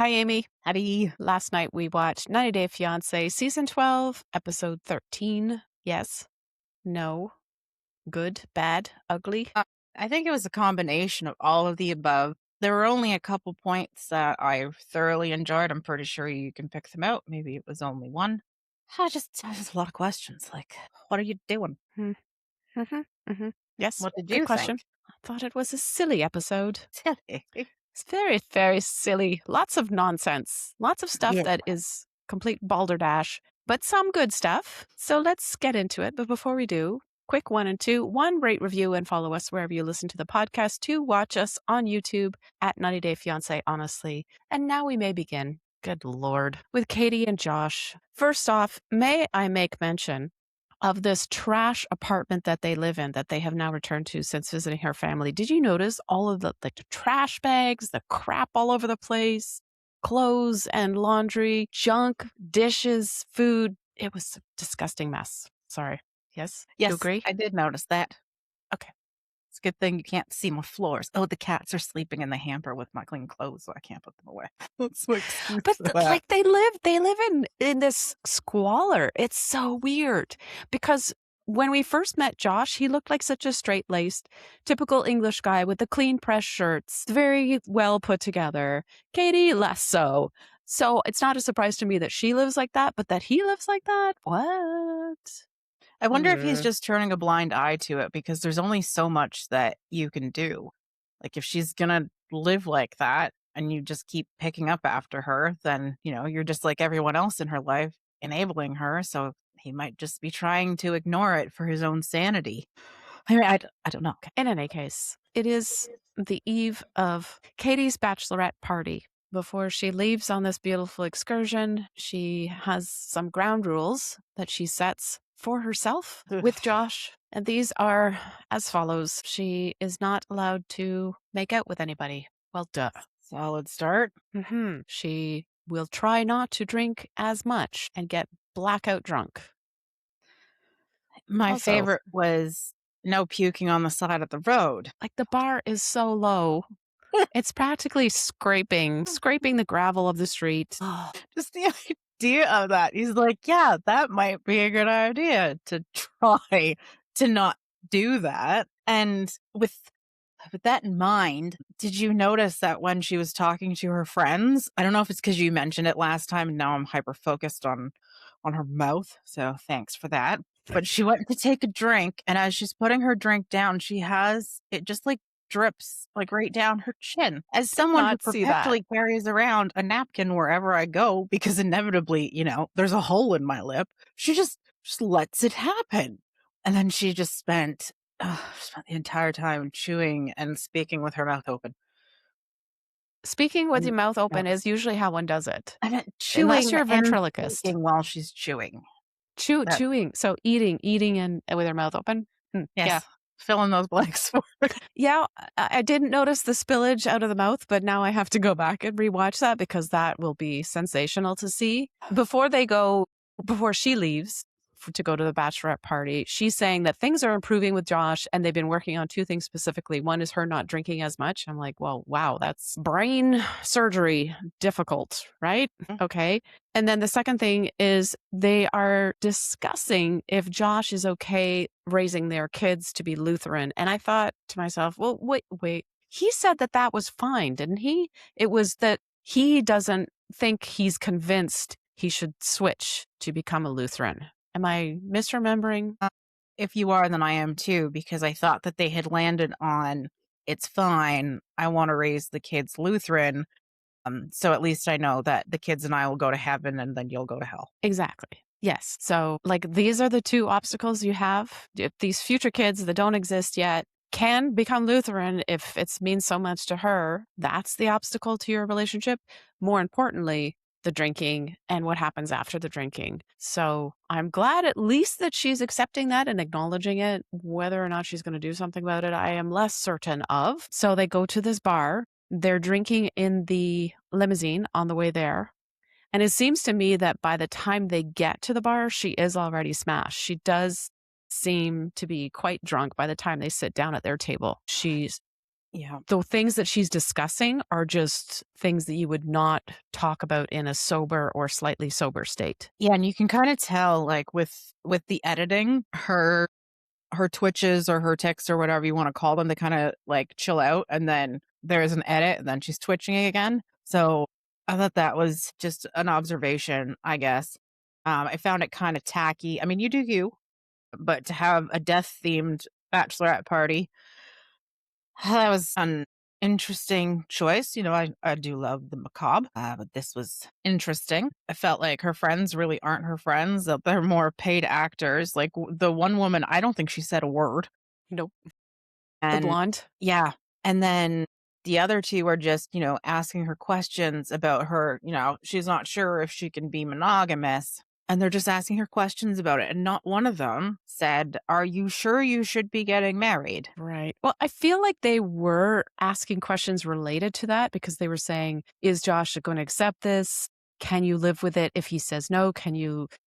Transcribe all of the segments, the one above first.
Hi, Amy. Howdy. Last night we watched 90 Day Fiancé, Season 12, Episode 13. Yes, no, good, bad, ugly. I think it was a combination of all of the above. There were only a couple points that I thoroughly enjoyed. I'm pretty sure you can pick them out. Maybe it was only one. I just a lot of questions. Like, what are you doing? Hmm. Yes, What did good you think? question. I thought it was a silly episode. Silly. It's very, very silly. Lots of nonsense. Lots of stuff Yeah. that is complete balderdash, but some good stuff. So let's get into it. But before we do, quick 1 and 2. 1, rate, review, and follow us wherever you listen to the podcast. 2, watch us on YouTube at 90 Day Fiancé, honestly. And now we may begin. Good Lord. With Catie and Josh. First off, may I make mention of this trash apartment that they live in that they have now returned to since visiting her family. Did you notice all of the trash bags, the crap all over the place, clothes and laundry, junk, dishes, food? It was a disgusting mess. Sorry. Yes? You Yes, agree? I did notice that. Okay. It's a good thing you can't see my floors. Oh, the cats are sleeping in the hamper with my clean clothes, so I can't put them away. That's my excuse But for that. like they live in this squalor. It's so weird because when we first met Josh, he looked like such a straight-laced, typical English guy with the clean pressed shirts, very well put together. Catie, less so. So it's not a surprise to me that she lives like that, but that he lives like that? What? I wonder if he's Yeah. just turning a blind eye to it because there's only so much that you can do. Like if she's gonna live like that and you just keep picking up after her, then, you're just like everyone else in her life, enabling her. So he might just be trying to ignore it for his own sanity. I mean, I don't know. In any case, it is the eve of Katie's bachelorette party. Before she leaves on this beautiful excursion, she has some ground rules that she sets for herself with Josh. And these are as follows. She is not allowed to make out with anybody. Well, duh. Solid start. She will try not to drink as much and get blackout drunk. My Also, favorite was no puking on the side of the road. like the bar is so low. It's practically scraping the gravel of the street. Just the idea of that. He's like, yeah, that might be a good idea to try to not do that. And with that in mind, did you notice that when she was talking to her friends, I don't know if it's because you mentioned it last time and now I'm hyper focused on her mouth. So thanks for that. But she went to take a drink, and as she's putting her drink down, she has it just like drips like right down her chin. As someone who Not see that. perpetually carries around a napkin wherever I go, because inevitably, there's a hole in my lip, she just lets it happen. And then she just spent the entire time chewing and speaking with her mouth open. Speaking with your And, mouth you know, open is usually how one does it. and it- Unless chewing you're a and ventriloquist. speaking while she's chewing. That- Chewing. So eating and with her mouth open. Yeah. Yes. Fill in those blanks for her. Yeah. I didn't notice the spillage out of the mouth, but now I have to go back and rewatch that because that will be sensational to see. Before she leaves to go to the bachelorette party, she's saying that things are improving with Josh and they've been working on 2 things specifically. One is her not drinking as much. I'm like, well, wow, that's brain surgery difficult, right? Okay. And then the second thing is they are discussing if Josh is okay raising their kids to be Lutheran. And I thought to myself, well, wait. He said that was fine, didn't he? It was that he doesn't think he's convinced he should switch to become a Lutheran. Am I misremembering? If you are, then I am too, because I thought that they had landed on it's fine. I want to raise the kids Lutheran. So at least I know that the kids and I will go to heaven and then you'll go to hell. Exactly. Yes. So these are the 2 obstacles you have. If these future kids that don't exist yet can become Lutheran, if it means so much to her, that's the obstacle to your relationship. More importantly, the drinking and what happens after the drinking. So I'm glad at least that she's accepting that and acknowledging it. Whether or not she's going to do something about it, I am less certain of. So they go to this bar. They're drinking in the limousine on the way there. And it seems to me that by the time they get to the bar, she is already smashed. She does seem to be quite drunk by the time they sit down at their table. She's Yeah. The things that she's discussing are just things that you would not talk about in a sober or slightly sober state. Yeah, and you can kind of tell, like, with the editing, her twitches or her tics or whatever you want to call them, they kind of like chill out, and then there's an edit, and then she's twitching again. So I thought that was just an observation, I guess. I found it kind of tacky. I mean, you do you, but to have a death themed bachelorette party, that was an interesting choice. You know, I do love the macabre, but this was interesting. I felt like her friends really aren't her friends, that they're more paid actors. Like the one woman, I don't think she said a word. Nope. The And blonde. yeah. And then the other two are just, asking her questions about her, she's not sure if she can be monogamous. And they're just asking her questions about it. And not one of them said, "Are you sure you should be getting married?" Right. Well, I feel like they were asking questions related to that because they were saying, is Josh going to accept this? Can you live with it if he says no?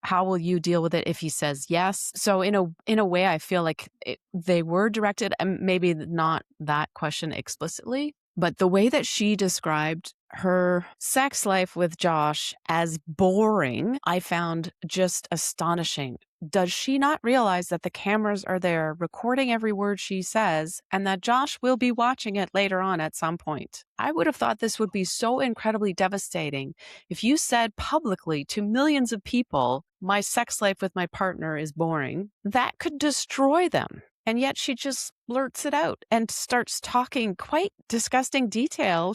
How will you deal with it if he says yes? So in a way, I feel like they were directed, and maybe not that question explicitly, but the way that she described her sex life with Josh as boring, I found just astonishing. Does she not realize that the cameras are there recording every word she says and that Josh will be watching it later on at some point? I would have thought this would be so incredibly devastating if you said publicly to millions of people, my sex life with my partner is boring. That could destroy them. And yet she just blurts it out and starts talking quite disgusting detail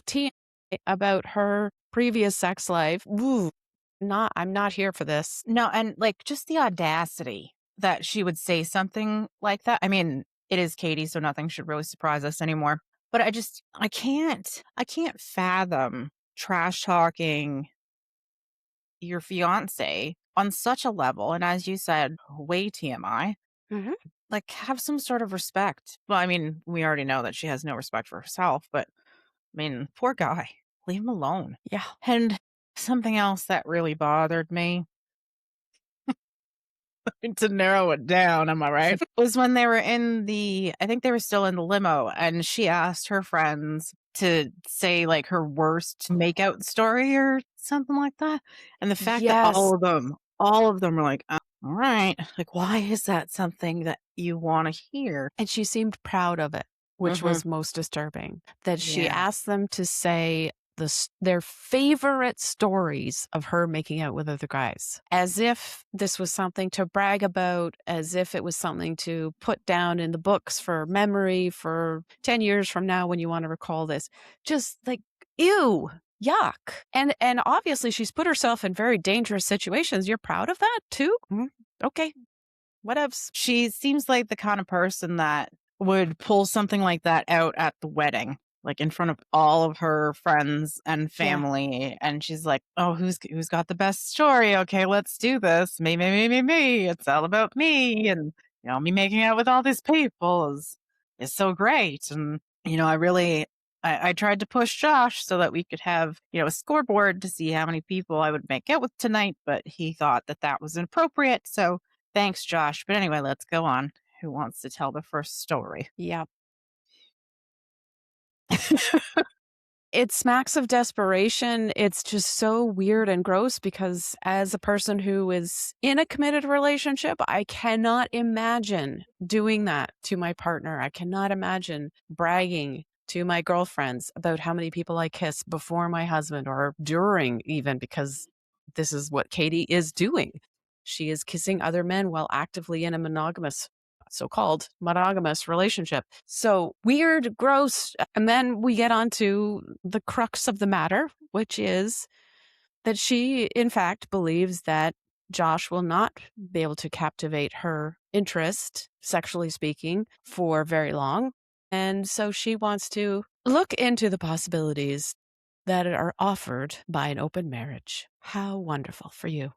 about her previous sex life. Ooh, I'm not here for this. No, and like just the audacity that she would say something like that. I mean, it is Catie, so nothing should really surprise us anymore. But I can't fathom trash talking your fiance on such a level. And as you said, way TMI. Mhm. Like, have some sort of respect. Well, I mean, we already know that she has no respect for herself, but I mean, poor guy. Leave him alone. Yeah. And something else that really bothered me, to narrow it down, am I right? Was when they were I think they were still in the limo, and she asked her friends to say like her worst makeout story or something like that. And the fact that Yes. all of them were like, all right, like, why is that something that you want to hear? And she seemed proud of it, which Hmm. was most disturbing. That she Yeah. asked them to say their favorite stories of her making out with other guys, as if this was something to brag about, as if it was something to put down in the books for memory for 10 years from now when you want to recall this. Just like, ew. Yuck. And obviously she's put herself in very dangerous situations. You're proud of that too? Okay. Whatevs. She seems like the kind of person that would pull something like that out at the wedding, like in front of all of her friends and Yeah. family. And she's like, "Oh, who's got the best story? Okay, let's do this. Me. It's all about me. And me making out with all these people is so great." And I tried to push Josh so that we could have, a scoreboard to see how many people I would make out with tonight, but he thought that that was inappropriate. So thanks, Josh. But anyway, let's go on. Who wants to tell the first story? Yeah. It smacks of desperation. It's just so weird and gross because as a person who is in a committed relationship, I cannot imagine doing that to my partner. I cannot imagine bragging to my girlfriends about how many people I kiss before my husband or during even, because this is what Catie is doing. She is kissing other men while actively in a so-called monogamous relationship. So weird, gross. And then we get on to the crux of the matter, which is that she, in fact, believes that Josh will not be able to captivate her interest, sexually speaking, for very long. And so she wants to look into the possibilities that are offered by an open marriage. How wonderful for you.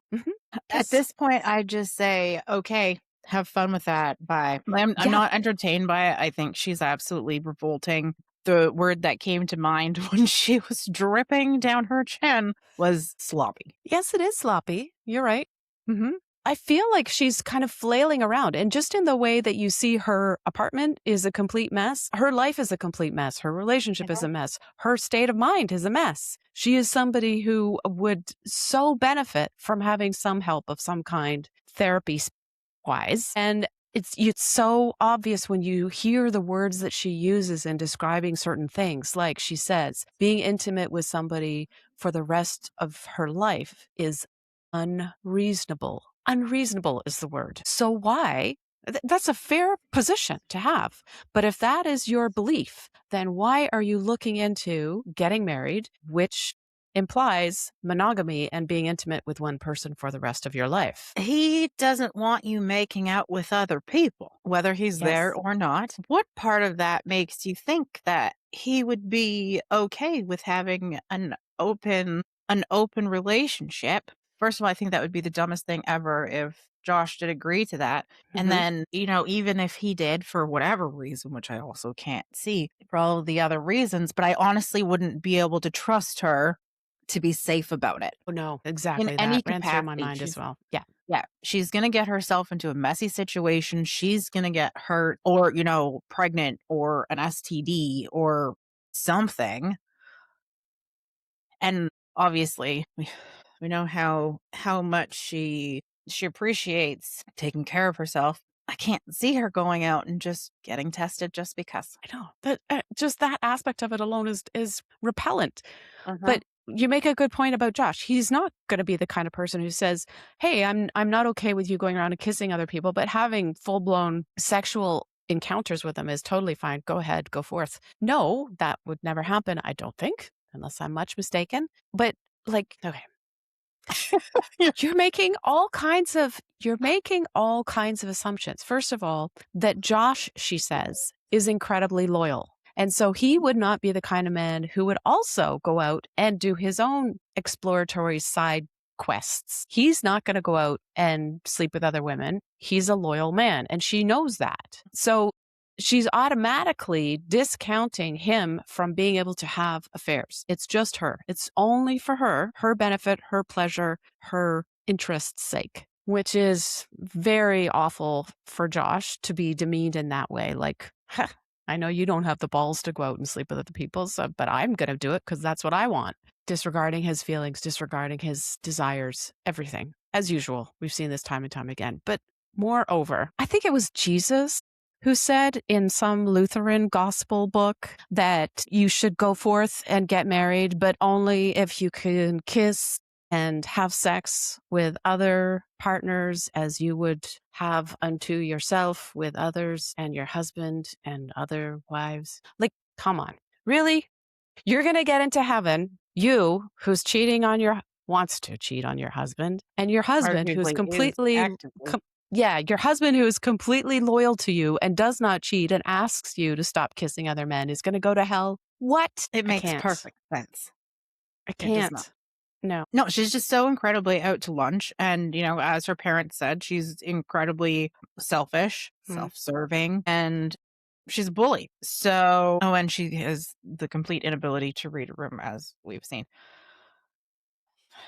At this point, I just say, okay, have fun with that. Bye. I'm Yeah. not entertained by it. I think she's absolutely revolting. The word that came to mind when she was dripping down her chin was sloppy. Yes, it is sloppy. You're right. I feel like she's kind of flailing around, and just in the way that you see her apartment is a complete mess, her life is a complete mess, her relationship is a mess, her state of mind is a mess. She is somebody who would so benefit from having some help of some kind, therapy-wise. And it's so obvious when you hear the words that she uses in describing certain things. Like she says, being intimate with somebody for the rest of her life is unreasonable. Unreasonable is the word. So why? That's a fair position to have. But if that is your belief, then why are you looking into getting married, which implies monogamy and being intimate with one person for the rest of your life? He doesn't want you making out with other people, whether he's there or not. What part of that makes you think that he would be okay with having an open relationship? First of all, I think that would be the dumbest thing ever if Josh did agree to that. And then, even if he did for whatever reason, which I also can't see for all of the other reasons, but I honestly wouldn't be able to trust her to be safe about it. Oh, no, exactly. In any That ran through my capacity, mind as well. Yeah. Yeah, she's going to get herself into a messy situation. She's going to get hurt or, pregnant or an STD or something. And obviously, we know how much she appreciates taking care of herself. I can't see her going out and just getting tested just because. I know that just that aspect of it alone is repellent. But you make a good point about Josh. He's not going to be the kind of person who says, "Hey, I'm not okay with you going around and kissing other people, but having full-blown sexual encounters with them is totally fine. Go ahead, go forth." No, that would never happen, I don't think, unless I'm much mistaken. But okay. You're making all kinds of assumptions. First of all, that Josh, she says, is incredibly loyal. And so he would not be the kind of man who would also go out and do his own exploratory side quests. He's not going to go out and sleep with other women. He's a loyal man, and she knows that. So she's automatically discounting him from being able to have affairs. It's just her. It's only for her benefit, her pleasure, her interest's sake, which is very awful for Josh to be demeaned in that way. Like, I know you don't have the balls to go out and sleep with other people, but I'm going to do it because that's what I want. Disregarding his feelings, disregarding his desires, everything. As usual, we've seen this time and time again. But moreover, I think it was Jesus who said in some Lutheran gospel book that you should go forth and get married, but only if you can kiss and have sex with other partners as you would have unto yourself with others and your husband and other wives. Like, come on. Really? You're going to get into heaven, you who's wants to cheat on your husband, and your husband who's completely your husband who is completely loyal to you and does not cheat and asks you to stop kissing other men is going to go to hell. What? It makes perfect sense. I can't. No, she's just so incredibly out to lunch. And, as her parents said, she's incredibly selfish, self-serving, and she's a bully. So, and she has the complete inability to read a room, as we've seen.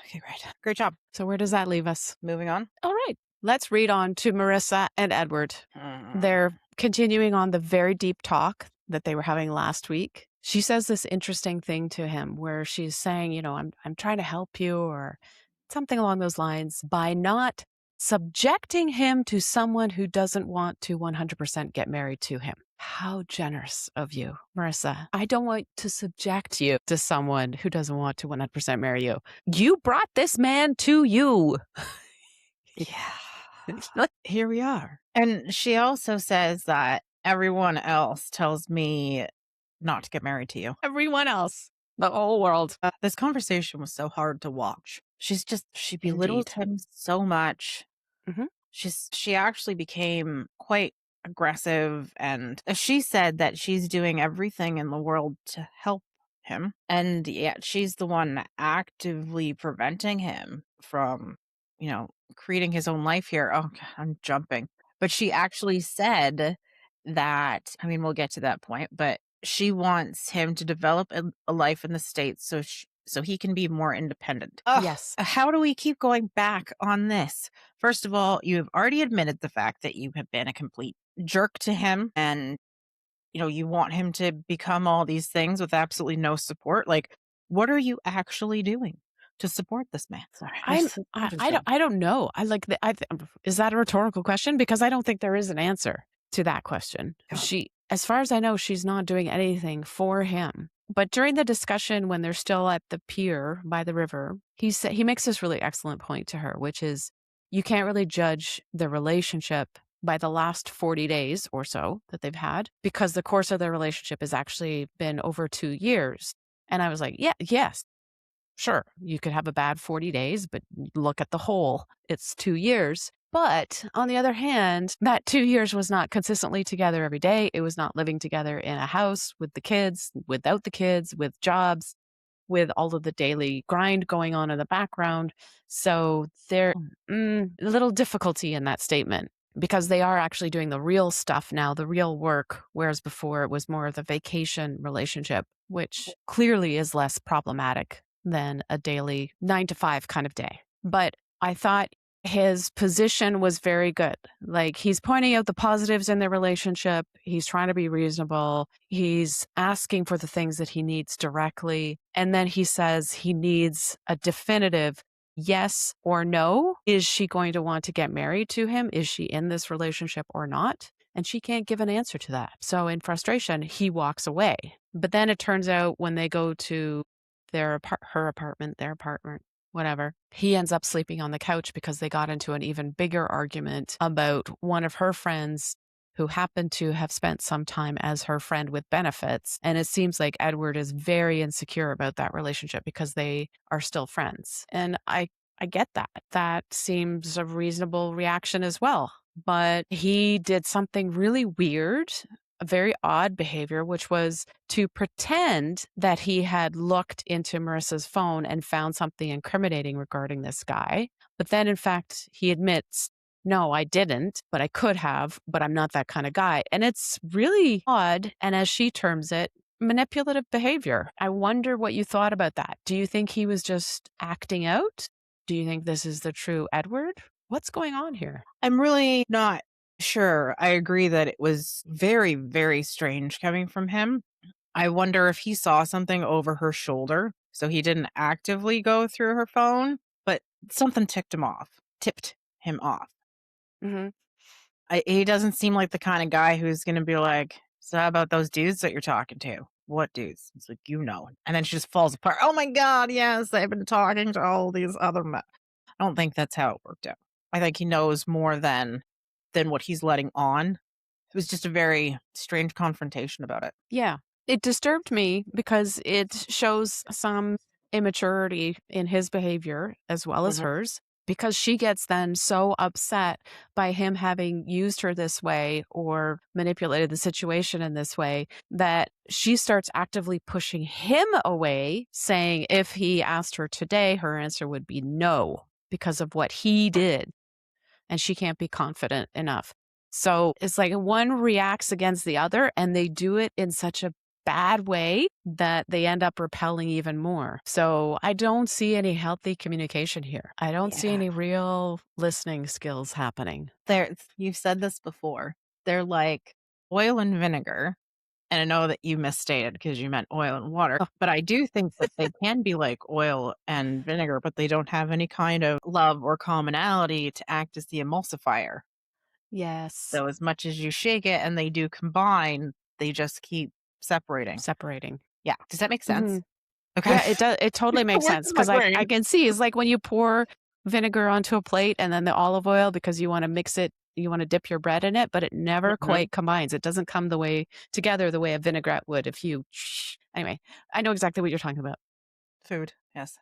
Okay, great job. So where does that leave us? Moving on. All right. Let's read on to Marissa and Edward. They're continuing on the very deep talk that they were having last week. She says this interesting thing to him where she's saying, I'm trying to help you or something along those lines by not subjecting him to someone who doesn't want to 100% get married to him. How generous of you, Marissa. I don't want to subject you to someone who doesn't want to 100% marry you. You brought this man to you. Yeah. Here we are. And she also says that everyone else tells me not to get married to you. Everyone else. The whole world. This conversation was so hard to watch. She belittles him so much. She actually became quite aggressive, and she said that she's doing everything in the world to help him, and yet she's the one actively preventing him from creating his own life here. Oh, God, I'm jumping. But she actually said that, we'll get to that point, but she wants him to develop a life in the States so so he can be more independent. Ugh, Yes. how do we keep going back on this? First of all, you have already admitted the fact that you have been a complete jerk to him, and you want him to become all these things with absolutely no support. Like, what are you actually doing to support this man? Sorry. I don't know. Is that a rhetorical question? Because I don't think there is an answer to that question. As far as I know, she's not doing anything for him. But during the discussion, when they're still at the pier by the river, he makes this really excellent point to her, which is you can't really judge the relationship by the last 40 days or so that they've had, because the course of their relationship has actually been over 2 years. And I was like, yes, sure, you could have a bad 40 days, but look at the whole. It's 2 years. But on the other hand, that 2 years was not consistently together every day. It was not living together in a house with the kids, without the kids, with jobs, with all of the daily grind going on in the background. So there's a little difficulty in that statement, because they are actually doing the real stuff now, the real work, whereas before it was more of the vacation relationship, which clearly is less problematic than a daily 9 to 5 kind of day. But I thought his position was very good. Like, he's pointing out the positives in their relationship. He's trying to be reasonable. He's asking for the things that he needs directly. And then he says he needs a definitive yes or no. Is she going to want to get married to him? Is she in this relationship or not? And she can't give an answer to that. So in frustration, he walks away. But then it turns out when they go to their apartment, whatever, he ends up sleeping on the couch because they got into an even bigger argument about one of her friends who happened to have spent some time as her friend with benefits. And it seems like Edward is very insecure about that relationship because they are still friends. And I get that. That seems a reasonable reaction as well. But he did something really weird, a very odd behavior, which was to pretend that he had looked into Marissa's phone and found something incriminating regarding this guy. But then, in fact, he admits, no, I didn't, but I could have, but I'm not that kind of guy. And it's really odd. And as she terms it, manipulative behavior. I wonder what you thought about that. Do you think he was just acting out? Do you think this is the true Edward? What's going on here? I'm really not sure. I agree that it was very, very strange coming from him. I wonder if he saw something over her shoulder, so he didn't actively go through her phone, but something tipped him off. Mm-hmm. He doesn't seem like the kind of guy who's going to be like, so how about those dudes that you're talking to? What dudes? It's like, and then she just falls apart. Oh my God, yes, I've been talking to all these other men. I don't think that's how it worked out. I think he knows more than what he's letting on. It was just a very strange confrontation about it. Yeah. It disturbed me because it shows some immaturity in his behavior as well as hers, because she gets then so upset by him having used her this way or manipulated the situation in this way that she starts actively pushing him away, saying if he asked her today, her answer would be no because of what he did. And she can't be confident enough. So it's like one reacts against the other, and they do it in such a bad way that they end up repelling even more. So I don't see any healthy communication here. I don't see any real listening skills happening. You've said this before. They're like oil and vinegar. And I know that you misstated because you meant oil and water, but I do think that they can be like oil and vinegar, but they don't have any kind of love or commonality to act as the emulsifier. Yes. So as much as you shake it and they do combine, they just keep separating. Yeah. Does that make sense? Mm-hmm. Okay. Yeah, it does. It totally makes sense because I can see it's like when you pour vinegar onto a plate and then the olive oil because you want to mix it. You want to dip your bread in it, but it never quite combines. It doesn't come together the way a vinaigrette would if you... Anyway, I know exactly what you're talking about. Food, yes.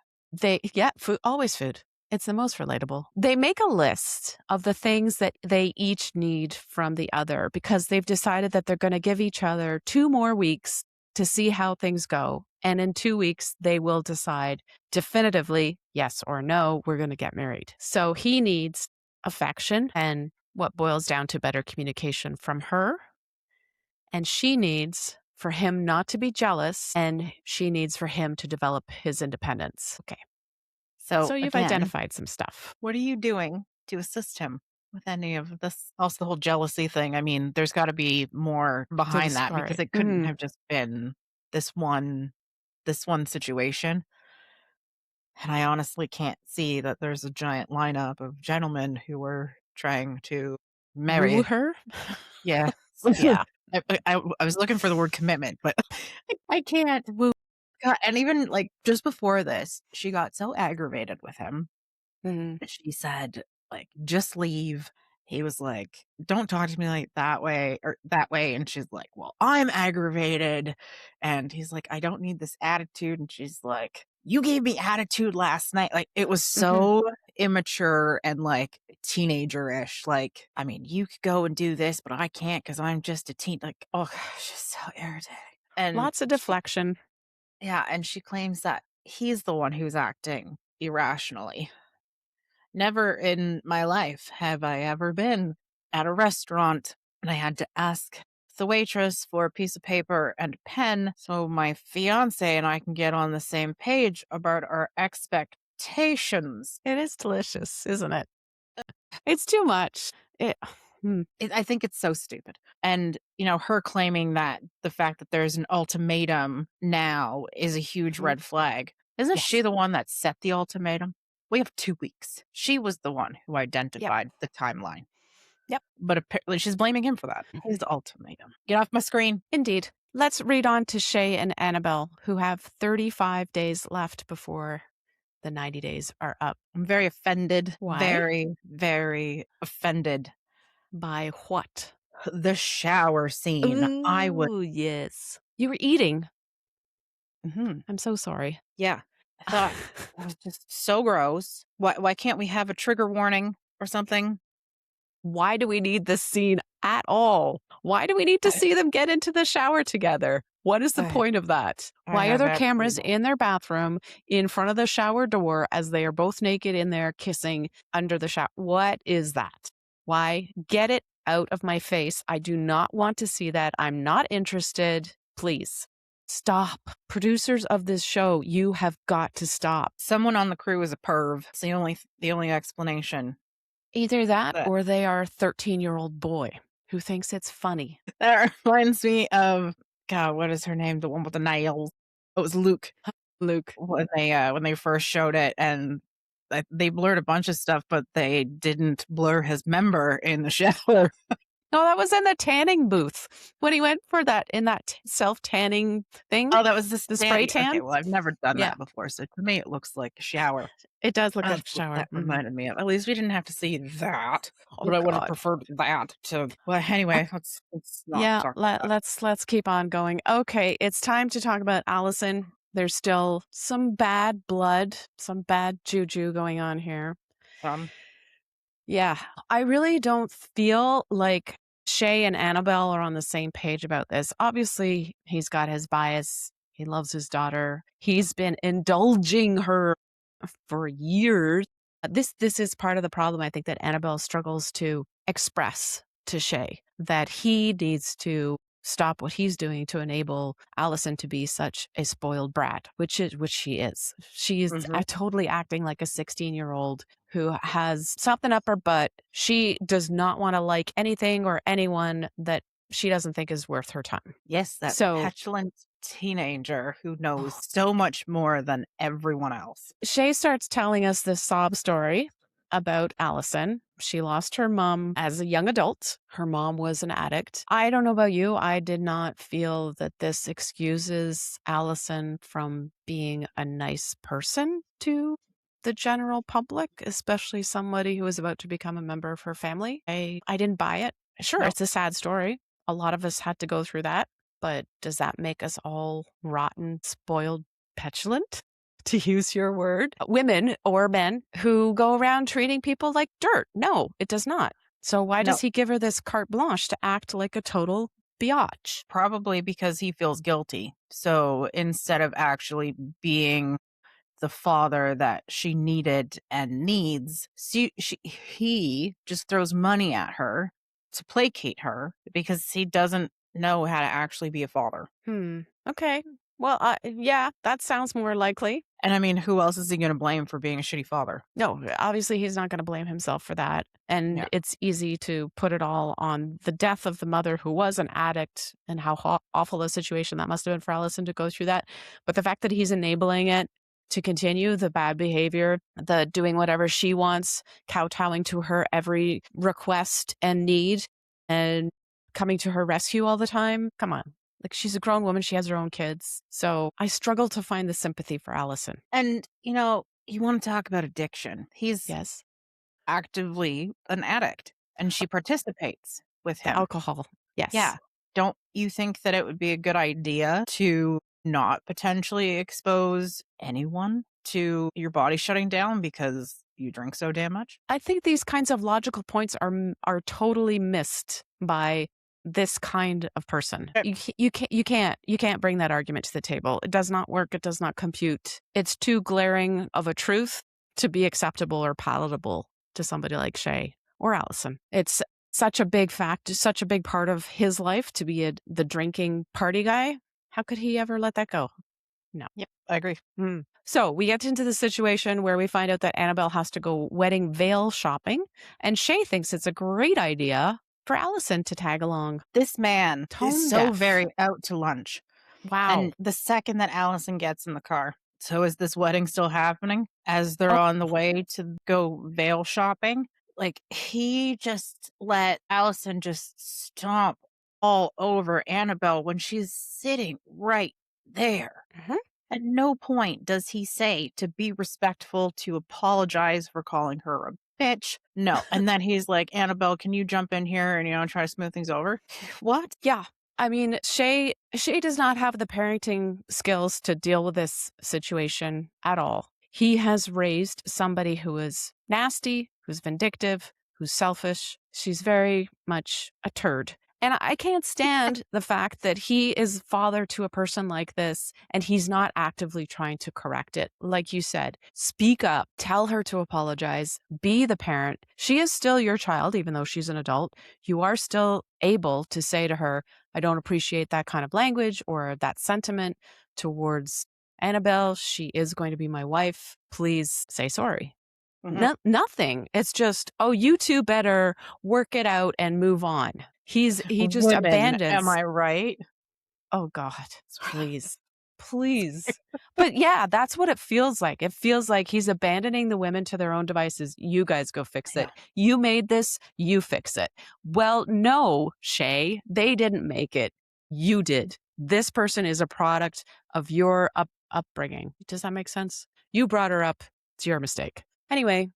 Food, always food. It's the most relatable. They make a list of the things that they each need from the other because they've decided that they're going to give each other 2 more weeks to see how things go. And in 2 weeks, they will decide definitively, yes or no, we're going to get married. So he needs affection and what boils down to better communication from her. And she needs for him not to be jealous, and she needs for him to develop his independence. Okay. So you've again, identified some stuff. what are you doing to assist him with any of this? Also, the whole jealousy thing. I mean, there's got to be more behind that because it couldn't have just been this one situation. And I honestly can't see that there's a giant lineup of gentlemen who were trying to marry Woo her? Yeah. Yeah. I was looking for the word commitment, but I can't. Woo. God, and even like just before this, she got so aggravated with him. She said, like, just leave. He was like, don't talk to me like that way or that way. And she's like, well, I'm aggravated. And he's like, I don't need this attitude. And she's like, you gave me attitude last night. Like, it was so immature and like teenager-ish. Like, I mean, you could go and do this, but I can't because I'm just a teen. Like, oh gosh, just so irritating. And Lots of deflection. yeah, and she claims that he's the one who's acting irrationally. Never in my life have I ever been at a restaurant and I had to ask the waitress for a piece of paper and a pen so my fiance and I can get on the same page about our expectations. It is delicious, isn't it? It's too much. I think it's so stupid. And, you know, her claiming that the fact that there's an ultimatum now is a huge red flag. Isn't she the one that set the ultimatum? We have 2 weeks. She was the one who identified the timeline. Yep. But apparently she's blaming him for that. His ultimatum. Get off my screen. Indeed. Let's read on to Shea and Anabelle, who have 35 days left before the 90 days are up. I'm very offended. Why? Very, very offended. By what? The shower scene. I would. Oh, yes. You were eating. Mm-hmm. I'm so sorry. Yeah. I thought it was just so gross. Why can't we have a trigger warning or something? Why do we need this scene at all? Why do we need to see them get into the shower together? What is the point of that? Why are there cameras in their bathroom in front of the shower door as they are both naked in there kissing under the shower? What is that? Why? Get it out of my face. I do not want to see that. I'm not interested. Please. Stop. Producers of this show, you have got to stop. Someone on the crew is a perv. It's the only explanation. Either that or they are a 13-year-old boy who thinks it's funny. That reminds me of, God, what is her name? The one with the nails. It was Luke. Luke. When they first showed it, and they blurred a bunch of stuff, but they didn't blur his member in the shower. No, that was in the tanning booth when he went for that in that self-tanning thing. Oh, that was the spray tan? Okay, well, I've never done that before, so to me it looks like a shower. It does look like a shower. That reminded me of. At least we didn't have to see that. Oh, but I would have preferred that to. Well, anyway, let's not talk about that. Let's keep on going. Okay, it's time to talk about Alison. There's still some bad blood, some bad juju going on here. Yeah, I really don't feel like Shea and Anabelle are on the same page about this. Obviously, he's got his bias. He loves his daughter. He's been indulging her for years. This is part of the problem, I think, that Anabelle struggles to express to Shea, that he needs to stop what he's doing to enable Alison to be such a spoiled brat, which she is. She's totally acting like a 16-year-old who has something up her butt. She does not want to like anything or anyone that she doesn't think is worth her time. Yes, that petulant teenager who knows so much more than everyone else. Shea starts telling us this sob story about Alison. She lost her mom as a young adult. Her mom was an addict. I don't know about you. I did not feel that this excuses Alison from being a nice person to the general public, especially somebody who is about to become a member of her family. I didn't buy it. Sure, it's a sad story. A lot of us had to go through that. But does that make us all rotten, spoiled, petulant? To use your word, women or men who go around treating people like dirt. No, it does not. So why does he give her this carte blanche to act like a total biatch? Probably because he feels guilty. So instead of actually being the father that she needed and needs, he just throws money at her to placate her because he doesn't know how to actually be a father. Okay. Well, yeah, that sounds more likely. And I mean, who else is he going to blame for being a shitty father? No, obviously he's not going to blame himself for that. And Yeah. it's easy to put it all on the death of the mother who was an addict and how awful a situation that must have been for Allison to go through that. But the fact that he's enabling it to continue the bad behavior, the doing whatever she wants, kowtowing to her every request and need, and coming to her rescue all the time. Come on. Like, she's a grown woman. She has her own kids. So I struggle to find the sympathy for Allison. And, you want to talk about addiction. He's Yes. actively an addict, and she participates with The him. alcohol. Yes. Yeah. Don't you think that it would be a good idea to not potentially expose anyone to your body shutting down because you drink so damn much? I think these kinds of logical points are totally missed by this kind of person. You can't bring that argument to the table. It does not work. It does not compute. It's too glaring of a truth to be acceptable or palatable to somebody like Shea or Allison. It's such a big fact, such a big part of his life to be the drinking party guy. How could he ever let that go? No. Yep, I agree. So we get into the situation where we find out that Anabelle has to go wedding veil shopping, and Shea thinks it's a great idea for Allison to tag along. This man Tone is so deaf. very out to lunch. Wow. And the second that Allison gets in the car, so is this wedding still happening as they're on the way to go veil shopping? Like, he just let Allison just stomp all over Anabelle when she's sitting right there. At no point does he say to be respectful, to apologize for calling her a bitch. No. And then he's like, Anabelle, can you jump in here and, try to smooth things over? What? Yeah. I mean, Shea does not have the parenting skills to deal with this situation at all. He has raised somebody who is nasty, who's vindictive, who's selfish. She's very much a turd. And I can't stand the fact that he is father to a person like this and he's not actively trying to correct it. Like you said, speak up, tell her to apologize, be the parent. She is still your child, even though she's an adult. You are still able to say to her, I don't appreciate that kind of language or that sentiment towards Anabelle. She is going to be my wife. Please say sorry. Nothing. It's just, oh, you two better work it out and move on. He just Women, abandons. am I right? Oh God, please. But yeah, that's what it feels like. It feels like he's abandoning the women to their own devices. You guys go fix it. You made this, you fix it. Well, no, Shea, they didn't make it. You did. This person is a product of your upbringing. Does that make sense? You brought her up. It's your mistake. Anyway,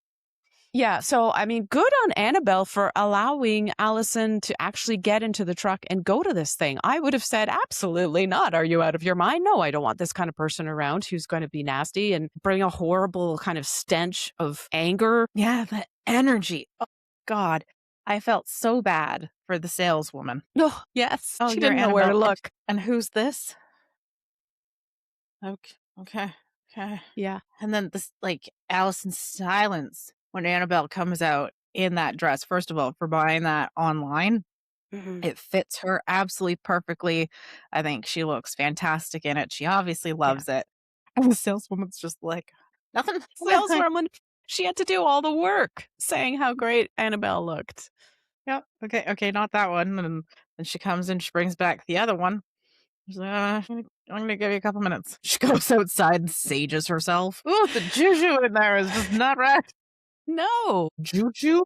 yeah, so I mean, good on Anabelle for allowing Allison to actually get into the truck and go to this thing. I would have said, absolutely not. Are you out of your mind? No, I don't want this kind of person around who's going to be nasty and bring a horrible kind of stench of anger. Yeah, the energy. Oh, God. I felt so bad for the saleswoman. Oh, yes. Oh, She you're didn't know where to Anabelle. look. And who's this? Okay. Yeah. And then this, like, Allison's silence when Anabelle comes out in that dress. First of all, for buying that online, it fits her absolutely perfectly. I think she looks fantastic in it. She obviously loves it. And the saleswoman's just like, nothing. Saleswoman, she had to do all the work saying how great Anabelle looked. Yep. Okay, not that one. And then she comes in, she brings back the other one. She's like, I'm going to give you a couple minutes. She goes outside and sages herself. Oh, the juju in there is just not right. No. Juju?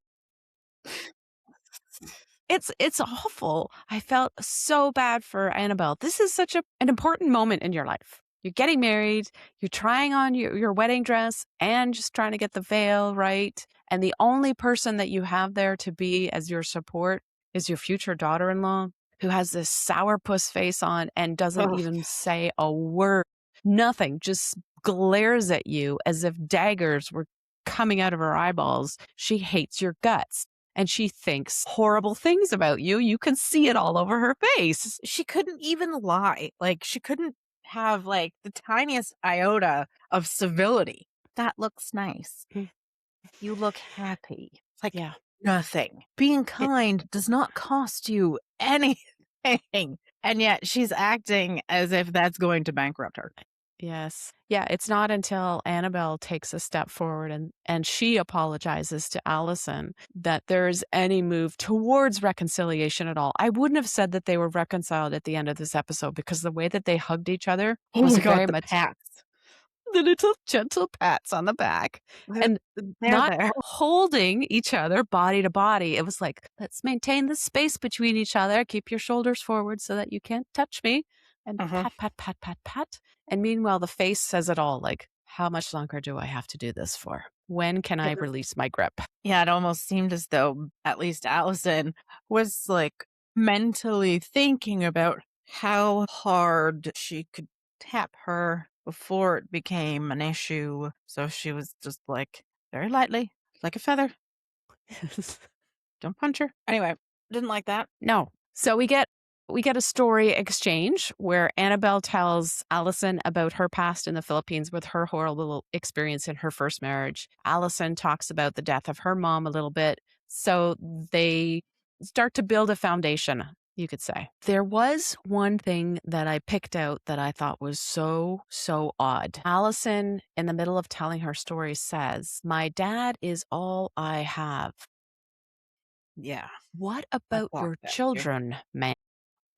It's awful. I felt so bad for Anabelle. This is such an important moment in your life. You're getting married, you're trying on your wedding dress and just trying to get the veil right. And the only person that you have there to be as your support is your future daughter-in-law who has this sourpuss face on and doesn't even say a word. Nothing, just glares at you as if daggers were coming out of her eyeballs. She hates your guts. And she thinks horrible things about you. You can see it all over her face. She couldn't even lie. Like, she couldn't have, like, the tiniest iota of civility. That looks nice. You look happy. It's like, nothing. Being kind does not cost you anything. thing. And yet she's acting as if that's going to bankrupt her. Yes. Yeah, it's not until Anabelle takes a step forward and she apologizes to Alison that there's any move towards reconciliation at all. I wouldn't have said that they were reconciled at the end of this episode because the way that they hugged each other Oh was my God, very the much pats. the little gentle pats on the back and They're not there. holding each other body to body. It was like, let's maintain the space between each other. Keep your shoulders forward so that you can't touch me. And pat, pat, pat, pat, pat. And meanwhile, the face says it all like, how much longer do I have to do this for? When can I release my grip? Yeah, it almost seemed as though at least Allison was like mentally thinking about how hard she could tap her before it became an issue. So she was just like very lightly, like a feather. Don't punch her. Anyway, didn't like that. No. So we get a story exchange where Anabelle tells Alison about her past in the Philippines with her horrible experience in her first marriage. Alison talks about the death of her mom a little bit. So they start to build a foundation, you could say. There was one thing that I picked out that I thought was so odd. Alison, in the middle of telling her story, says, "My dad is all I have." Yeah. What about your children, man?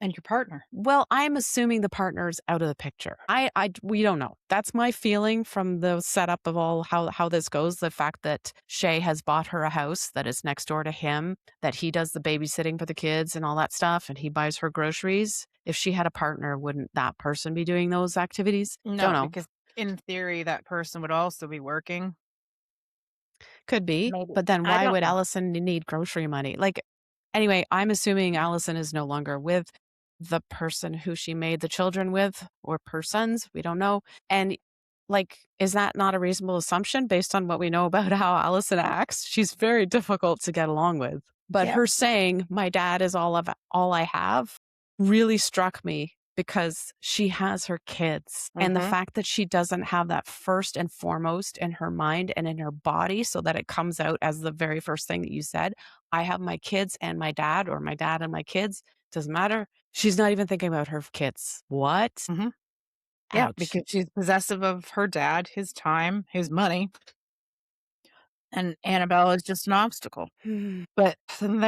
And your partner. Well, I'm assuming the partner's out of the picture. We don't know. That's my feeling from the setup of all how this goes. The fact that Shea has bought her a house that is next door to him, that he does the babysitting for the kids and all that stuff, and he buys her groceries. If she had a partner, wouldn't that person be doing those activities? No, Don't know. because in theory, that person would also be working. Could be. Maybe. But then I why don't would know. Alison need grocery money? Like, anyway, I'm assuming Alison is no longer with the person who she made the children with, or persons, we don't know. And like, is that not a reasonable assumption based on what we know about how Alison acts? She's very difficult to get along with. But Yeah. her saying, "My dad is all I have," really struck me because she has her kids. And the fact that she doesn't have that first and foremost in her mind and in her body so that it comes out as the very first thing that you said, I have my kids and my dad, or my dad and my kids, doesn't matter. She's not even thinking about her kids. What? Yeah, Ouch. because she's possessive of her dad, his time, his money. And Annabelle is just an obstacle. But then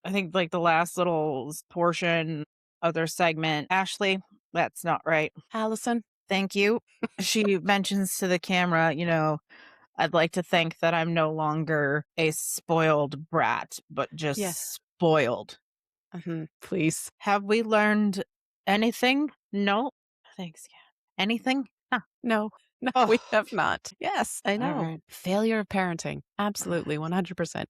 I think like the last little portion of their segment, Ashley, that's not right. Alison? Thank you. She mentions to the camera, I'd like to think that I'm no longer a spoiled brat, but just Yes. spoiled. Please. Have we learned anything? No. Thanks. Yeah. Anything? Huh. No, we Oh. have not. Yes, I know. right. Failure of parenting. Absolutely, 100%.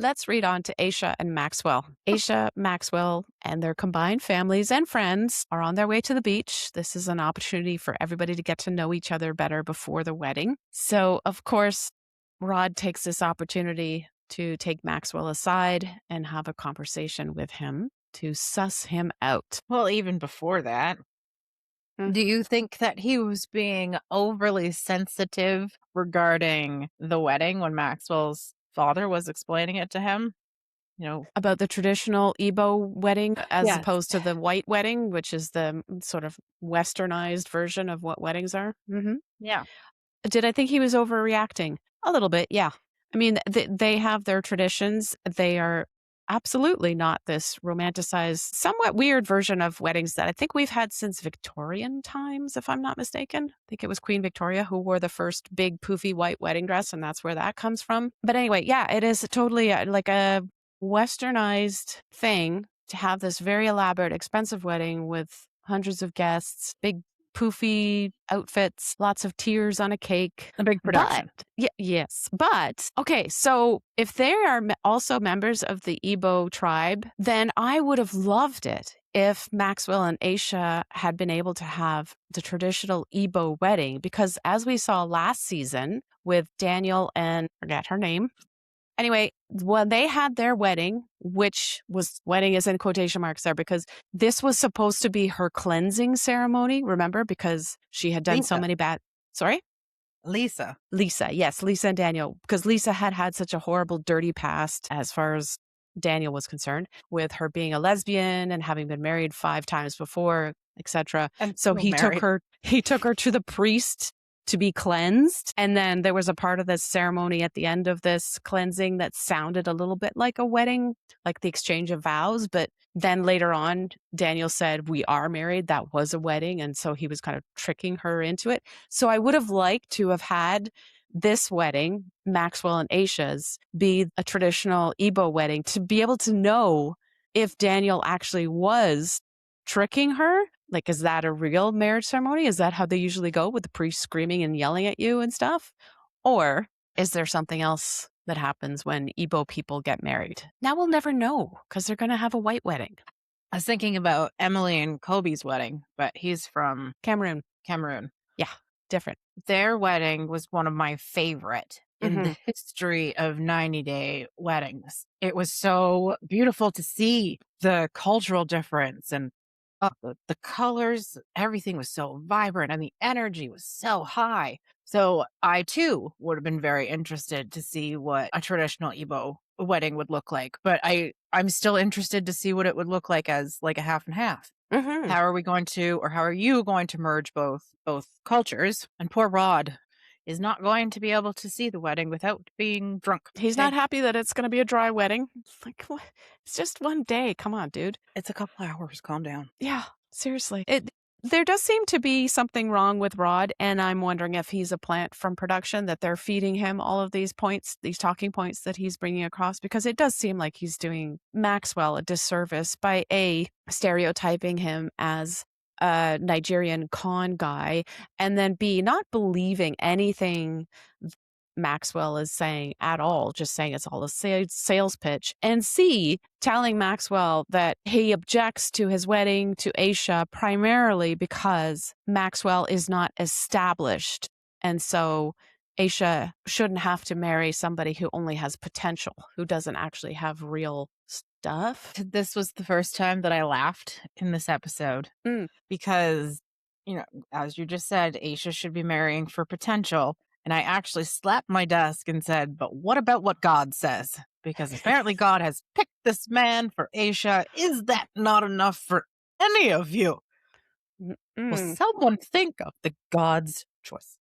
Let's read on to Aisha and Maxwell. Aisha, Maxwell, and their combined families and friends are on their way to the beach. This is an opportunity for everybody to get to know each other better before the wedding. So, of course, Rod takes this opportunity to take Maxwell aside and have a conversation with him to suss him out. Well, even before that, do you think that he was being overly sensitive regarding the wedding when Maxwell's father was explaining it to him? About the traditional Igbo wedding as Yes. opposed to the white wedding, which is the sort of westernized version of what weddings are. Yeah. Did I think he was overreacting? A little bit, yeah. I mean, they have their traditions. They are absolutely not this romanticized, somewhat weird version of weddings that I think we've had since Victorian times, if I'm not mistaken. I think it was Queen Victoria who wore the first big poofy white wedding dress, and that's where that comes from. But anyway, yeah, it is totally like a westernized thing to have this very elaborate, expensive wedding with hundreds of guests, big poofy outfits, lots of tears on a cake. A big production. But, yes. But, okay, so if they are also members of the Igbo tribe, then I would have loved it if Maxwell and Aisha had been able to have the traditional Igbo wedding, because as we saw last season with Daniel and, forget her name. Anyway, when they had their wedding, which was, wedding is in quotation marks there because this was supposed to be her cleansing ceremony, remember? Because she had done so many bad, sorry? Lisa, yes, Lisa and Daniel, because Lisa had had such a horrible, dirty past as far as Daniel was concerned with her being a lesbian and having been married 5 times before, etc. And So still he married. took her to the priest to be cleansed. And then there was a part of this ceremony at the end of this cleansing that sounded a little bit like a wedding, like the exchange of vows. But then later on, Daniel said, we are married. That was a wedding. And so he was kind of tricking her into it. So I would have liked to have had this wedding, Maxwell and Aisha's, be a traditional Igbo wedding, to be able to know if Daniel actually was tricking her. Like, is that a real marriage ceremony? Is that how they usually go, with the priest screaming and yelling at you and stuff? Or is there something else that happens when Igbo people get married? Now we'll never know, because they're going to have a white wedding. I was thinking about Emily and Kobe's wedding, but he's from Cameroon. Yeah, different. Their wedding was one of my favorite in the history of 90-day weddings. It was so beautiful to see the cultural difference, and the colors, everything was so vibrant, and the energy was so high. So I too would have been very interested to see what a traditional Igbo wedding would look like. But I'm still interested to see what it would look like as like a half and half. How are we going to, or how are you going to merge both cultures? And poor Rod is not going to be able to see the wedding without being drunk. He's not happy that it's going to be a dry wedding. Like, what? It's just one day. Come on, dude. It's a couple hours. Calm down. Yeah, seriously. There does seem to be something wrong with Rod, and I'm wondering if he's a plant from production, that they're feeding him all of these points, these talking points that he's bringing across, because it does seem like he's doing Maxwell a disservice by stereotyping him as a Nigerian con guy, and then B, not believing anything Maxwell is saying at all, just saying it's all a sales pitch, and C, telling Maxwell that he objects to his wedding to Aisha primarily because Maxwell is not established, and so Aisha shouldn't have to marry somebody who only has potential, who doesn't actually have real stuff. This was the first time that I laughed in this episode because, as you just said, Aisha should be marrying for potential. And I actually slapped my desk and said, but what about what God says? Because apparently God has picked this man for Aisha. Is that not enough for any of you? Will someone think of the God's choice?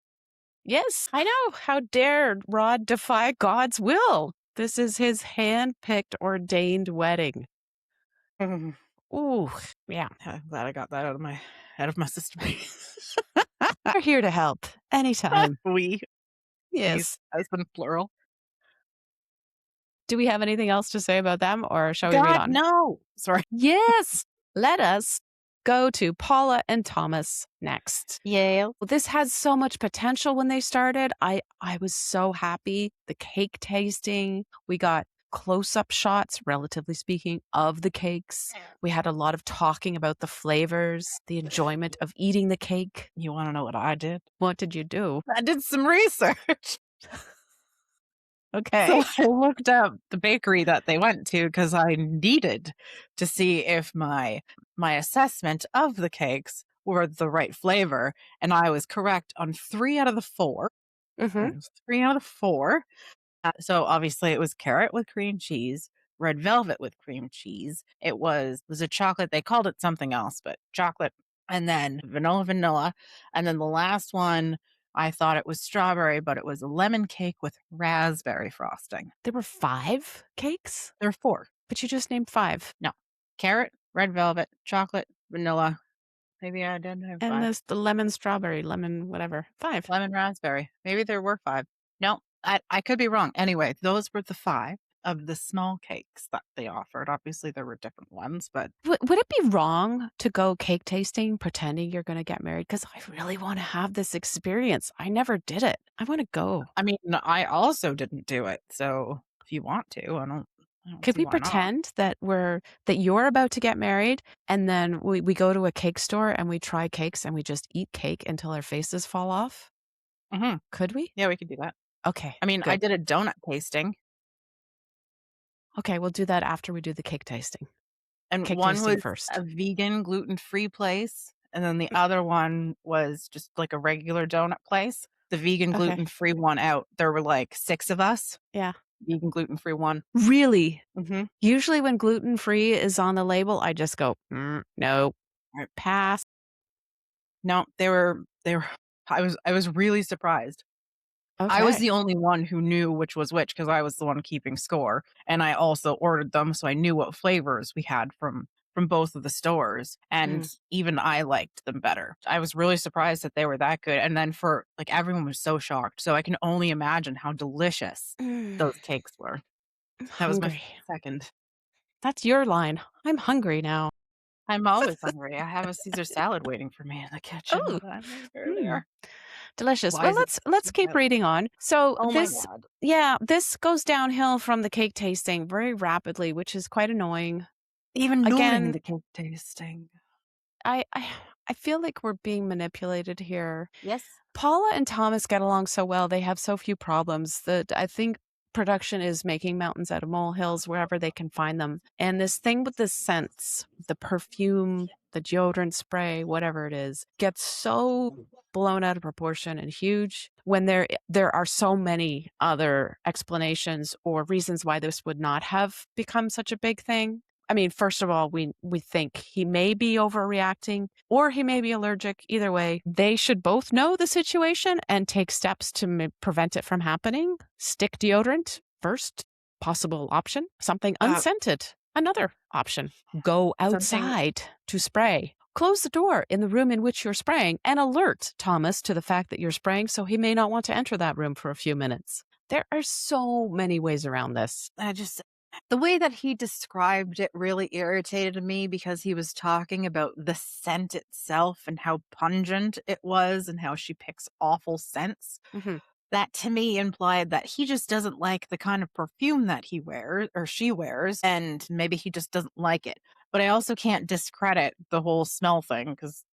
Yes, I know. How dare Rod defy God's will? This is his hand-picked, ordained wedding. Ooh, yeah. I'm glad I got that out of my system. We're here to help anytime. We. Yes. Husband plural. Do we have anything else to say about them, or shall we read on? No. Sorry. Yes. Let us go to Paula and Thomas next. Yeah. Well, this had so much potential when they started. I was so happy. The cake tasting. We got close-up shots, relatively speaking, of the cakes. We had a lot of talking about the flavors, the enjoyment of eating the cake. You want to know what I did? What did you do? I did some research. Okay. So I looked up the bakery that they went to because I needed to see if my assessment of the cakes were the right flavor. And I was correct on 3 out of the 4. 3 out of the 4. So obviously it was carrot with cream cheese, red velvet with cream cheese. It was a chocolate. They called it something else, but chocolate. And then vanilla. And then the last one, I thought it was strawberry, but it was a lemon cake with raspberry frosting. There were 5 cakes? There were 4. But you just named 5. No. Carrot, red velvet, chocolate, vanilla. Maybe I did have 5. And there's the lemon strawberry, lemon whatever. 5. Lemon raspberry. Maybe there were 5. No, I could be wrong. Anyway, those were the 5 of the small cakes that they offered. Obviously, there were different ones, but... Would it be wrong to go cake tasting pretending you're going to get married? Because I really want to have this experience. I never did it. I want to go. I mean, I also didn't do it. So if you want to, I don't Could we pretend that you're about to get married, and then we go to a cake store and we try cakes and we just eat cake until our faces fall off? Could we? Yeah, we could do that. Okay. I mean, good. I did a donut tasting. Okay, we'll do that after we do the cake tasting. And cake one tasting was first. a vegan, gluten-free place. And then the other one was just like a regular donut place. The vegan, gluten-free one out. There were like 6 of us. Yeah. vegan gluten-free one. Really? Mm-hmm. Usually when gluten-free is on the label, I just go, no, Right. pass. No, they were. I was really surprised. I was Okay. the only one who knew which was which because I was the one keeping score, and I also ordered them, so I knew what flavors we had from both of the stores, and even I liked them better. I was really surprised that they were that good, and then for like everyone was so shocked, so I can only imagine how delicious I'm those cakes were. That was my hungry. second. That's your line. I'm hungry now. I'm always hungry. I have a Caesar salad waiting for me in the kitchen, Oh, but I'm right mm, there. delicious. Why Well, is it let's keep reading on. So Oh my god. this goes downhill from the cake tasting very rapidly, which is quite annoying. Even during Again, the cake tasting. I I, I feel like we're being manipulated here. Yes. Paula and Thomas get along so well. They have so few problems that I think production is making mountains out of molehills wherever they can find them. And this thing with the scents, the perfume, the deodorant spray, whatever it is, gets so blown out of proportion and huge when there are so many other explanations or reasons why this would not have become such a big thing. I mean, first of all, we think he may be overreacting or he may be allergic. Either way, they should both know the situation and take steps to prevent it from happening. Stick deodorant, first possible option. Something unscented, another option. Go outside to spray. Close the door in the room in which you're spraying and alert Thomas to the fact that you're spraying so he may not want to enter that room for a few minutes. There are so many ways around this. The way that he described it really irritated me because he was talking about the scent itself and how pungent it was and how she picks awful scents. Mhm. That to me implied that he just doesn't like the kind of perfume that he wears or she wears, and maybe he just doesn't like it. But I also can't discredit the whole smell thing because,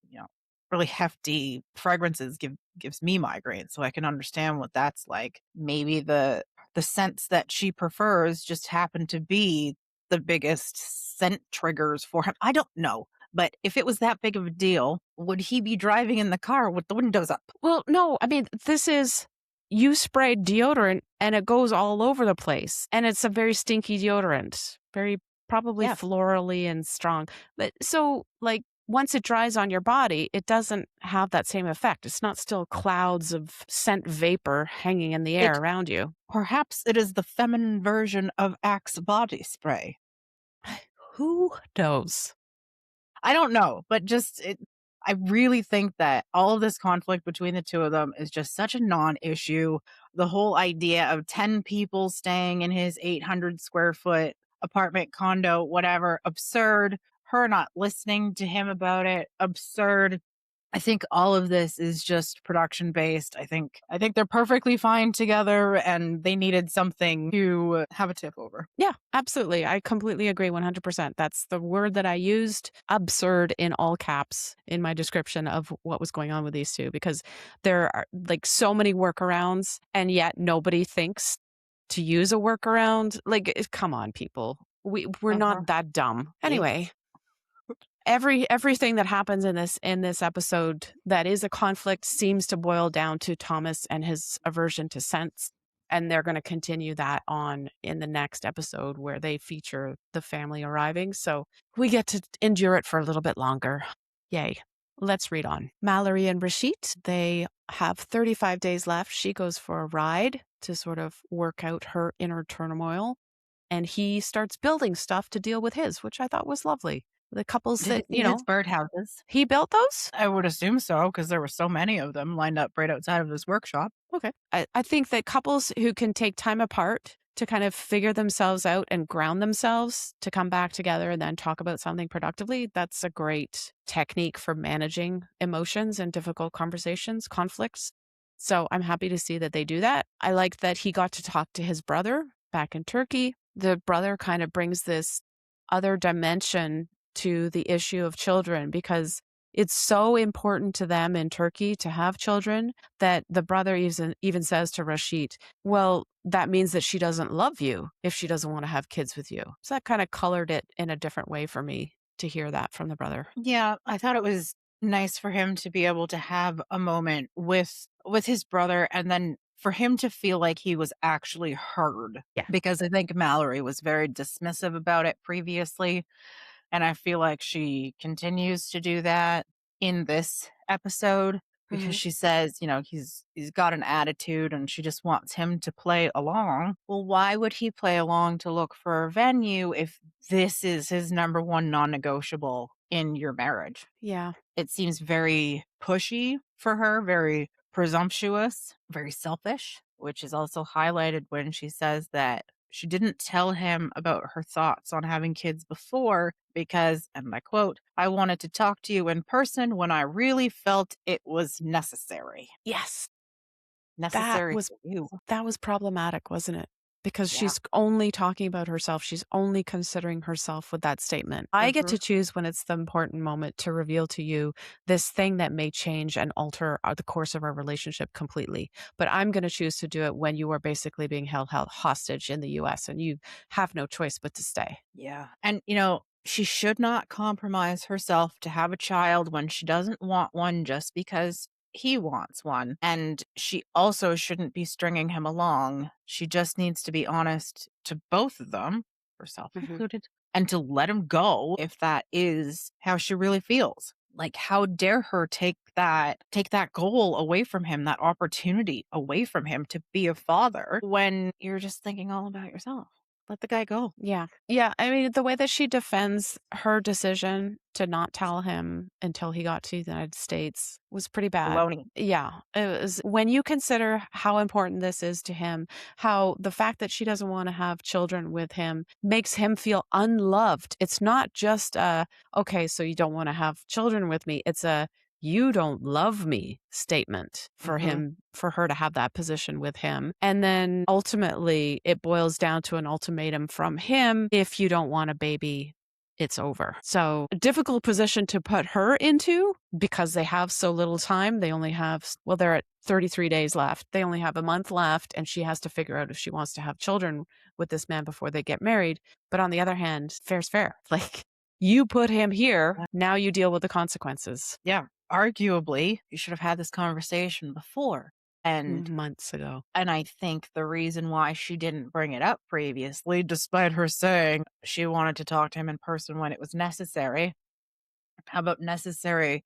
you know, really hefty fragrances gives me migraines, so I can understand what that's like. Maybe the scents that she prefers just happen to be the biggest scent triggers for him. I don't know. But if it was that big of a deal, would he be driving in the car with the windows up? Well, no, I mean, this is you sprayed deodorant and it goes all over the place. And it's a very stinky deodorant, very probably Yes. florally and strong. But so, like, once it dries on your body, it doesn't have that same effect. It's not still clouds of scent vapor hanging in the air around you. Perhaps it is the feminine version of Axe body spray. Who knows? I don't know, but I really think that all of this conflict between the two of them is just such a non-issue. The whole idea of 10 people staying in his 800 square foot apartment condo, whatever, absurd. Her not listening to him about it, absurd. I think all of this is just production based. I think they're perfectly fine together and they needed something to have a tip over. Yeah, absolutely. I completely agree 100%. That's the word that I used, absurd, in all caps in my description of what was going on with these two, because there are like so many workarounds and yet nobody thinks to use a workaround. Like, come on, people. We're not that dumb. Anyway, everything that happens in this episode that is a conflict seems to boil down to Thomas and his aversion to scents. And they're going to continue that on in the next episode where they feature the family arriving. So we get to endure it for a little bit longer. Yay. Let's read on. Mallorie and Rasit, they have 35 days left. She goes for a ride to sort of work out her inner turmoil. And he starts building stuff to deal with his, which I thought was lovely. The couples that, his birdhouses. he built those? I would assume so, because there were so many of them lined up right outside of his workshop. Okay. I think that couples who can take time apart to kind of figure themselves out and ground themselves to come back together and then talk about something productively, that's a great technique for managing emotions and difficult conversations, conflicts. So I'm happy to see that they do that. I like that he got to talk to his brother back in Turkey. The brother kind of brings this other dimension to the issue of children because it's so important to them in Turkey to have children that the brother even says to Rasit, well, that means that she doesn't love you if she doesn't want to have kids with you. So that kind of colored it in a different way for me to hear that from the brother. Yeah, I thought it was nice for him to be able to have a moment with his brother and then for him to feel like he was actually heard. Yeah. Because I think Mallorie was very dismissive about it previously. And I feel like she continues to do that in this episode because she says, he's got an attitude and she just wants him to play along. Well, why would he play along to look for a venue if this is his number one non-negotiable in your marriage? Yeah. It seems very pushy for her, very presumptuous, very selfish, which is also highlighted when she says that she didn't tell him about her thoughts on having kids before because, and I quote, "I wanted to talk to you in person when I really felt it was necessary." Yes. Necessary for you. That was problematic, wasn't it? Because Yeah. she's only talking about herself. She's only considering herself with that statement. I get to choose when it's the important moment to reveal to you this thing that may change and alter the course of our relationship completely. But I'm going to choose to do it when you are basically being held hostage in the US and you have no choice but to stay. Yeah. And, she should not compromise herself to have a child when she doesn't want one just because he wants one. And she also shouldn't be stringing him along. She just needs to be honest to both of them, herself included, and to let him go if that is how she really feels. Like, how dare her take that goal away from him, that opportunity away from him to be a father when you're just thinking all about yourself. Let the guy go. Yeah. Yeah. I mean, the way that she defends her decision to not tell him until he got to the United States was pretty bad. Baloney. Yeah. It was, when you consider how important this is to him, how the fact that she doesn't want to have children with him makes him feel unloved. It's not just okay, so you don't want to have children with me. It's a "you don't love me" statement for him, for her to have that position with him. And then ultimately it boils down to an ultimatum from him: if you don't want a baby, it's over. So a difficult position to put her into because they have so little time. They only have, they're at 33 days left. They only have a month left and she has to figure out if she wants to have children with this man before they get married. But on the other hand, fair's fair. Like, you put him here, now you deal with the consequences. Yeah. Arguably, you should have had this conversation before. And months ago. And I think the reason why she didn't bring it up previously, despite her saying she wanted to talk to him in person when it was necessary. How about necessary,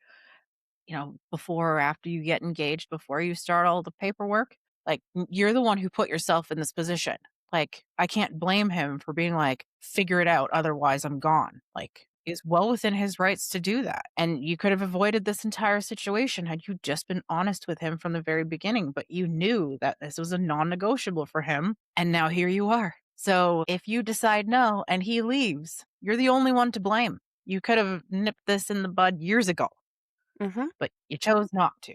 before or after you get engaged, before you start all the paperwork? Like, you're the one who put yourself in this position. Like, I can't blame him for being like, figure it out, otherwise I'm gone. Like, is well within his rights to do that. And you could have avoided this entire situation had you just been honest with him from the very beginning, but you knew that this was a non-negotiable for him. And now here you are. So if you decide no and he leaves, you're the only one to blame. You could have nipped this in the bud years ago, but you chose not to.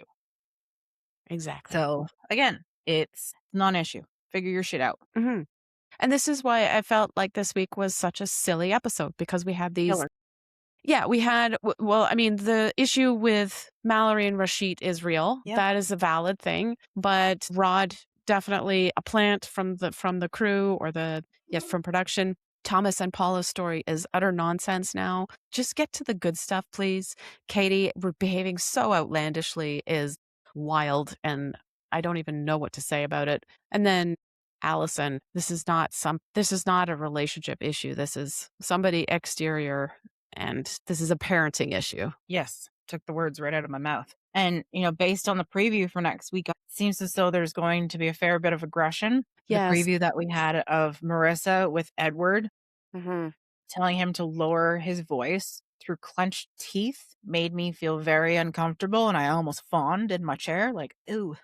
Exactly. So again, it's non-issue. Figure your shit out. And this is why I felt like this week was such a silly episode, because we had these. Killer. Yeah, we had, the issue with Mallorie and Rasit is real. Yep. That is a valid thing. But Rod, definitely a plant from the crew or from production. Thomas and Paula's story is utter nonsense now. Just get to the good stuff, please. Catie behaving so outlandishly is wild, and I don't even know what to say about it. And then Alison, this is not a relationship issue. This is somebody exterior. And this is a parenting issue. Yes. Took the words right out of my mouth. And, based on the preview for next week, it seems as though there's going to be a fair bit of aggression. Yes. The preview that we had of Marissa with Edward telling him to lower his voice through clenched teeth made me feel very uncomfortable. And I almost fawned in my chair like, ooh,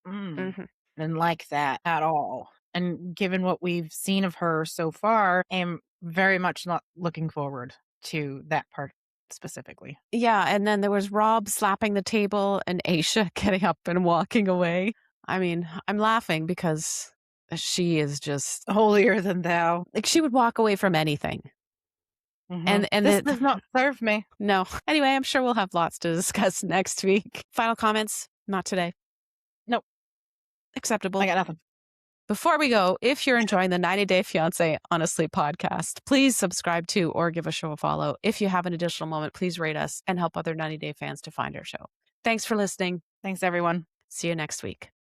didn't like that at all. And given what we've seen of her so far, I'm very much not looking forward to that part specifically. Yeah, and then there was Rob slapping the table and Aisha getting up and walking away. I mean, I'm laughing because she is just holier than thou. Like, she would walk away from anything. And this does not serve me. No. Anyway, I'm sure we'll have lots to discuss next week. Final comments? Not today. Nope. Acceptable. I got nothing. Before we go, if you're enjoying the 90 Day Fiancé Honestly podcast, please subscribe to or give a show a follow. If you have an additional moment, please rate us and help other 90 Day fans to find our show. Thanks for listening. Thanks, everyone. See you next week.